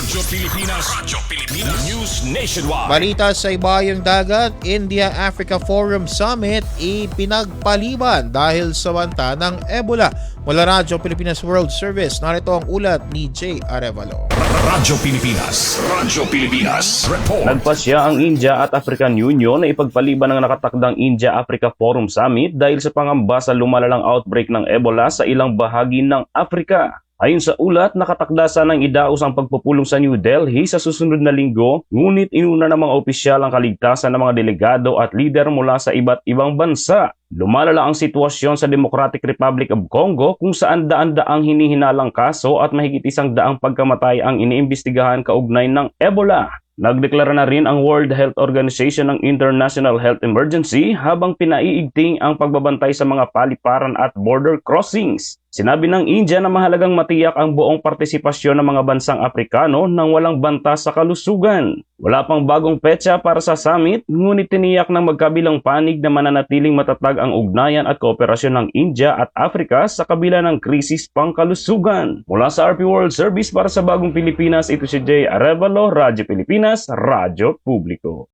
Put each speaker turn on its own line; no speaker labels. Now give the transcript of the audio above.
Radyo Pilipinas News Nationwide.
Balita sa ibayong dagat, India-Africa Forum Summit ipinagpaliban dahil sa banta ng Ebola. Mula Radyo Pilipinas World Service, narito ang ulat ni Jay Arevalo.
Radyo Pilipinas Report.
Nagpasya ang India at African Union na ipagpaliban ang nakatakdang India-Africa Forum Summit dahil sa pangamba sa lumalalang outbreak ng Ebola sa ilang bahagi ng Afrika. Ayon sa ulat, nakatakda sanang idaos ang pagpupulong sa New Delhi sa susunod na linggo, ngunit inuna ng mga opisyal ang kaligtasan ng mga delegado at lider mula sa iba't ibang bansa. Lumalala ang sitwasyon sa Democratic Republic of Congo kung saan daan-daang hinihinalang kaso at mahigit 100 pagkamatay ang iniimbestigahan kaugnay ng Ebola. Nagdeklara na rin ang World Health Organization ng International Health Emergency habang pinaiigting ang pagbabantay sa mga paliparan at border crossings. Sinabi ng India na mahalagang matiyak ang buong partisipasyon ng mga bansang Aprikano nang walang banta sa kalusugan. Wala pang bagong petsa para sa summit, ngunit tiniyak ng magkabilang panig na mananatiling matatag ang ugnayan at kooperasyon ng India at Africa sa kabila ng krisis pangkalusugan. Mula sa RP World Service para sa Bagong Pilipinas, ito si Jay Arevalo, Radyo Pilipinas, Radyo Publiko.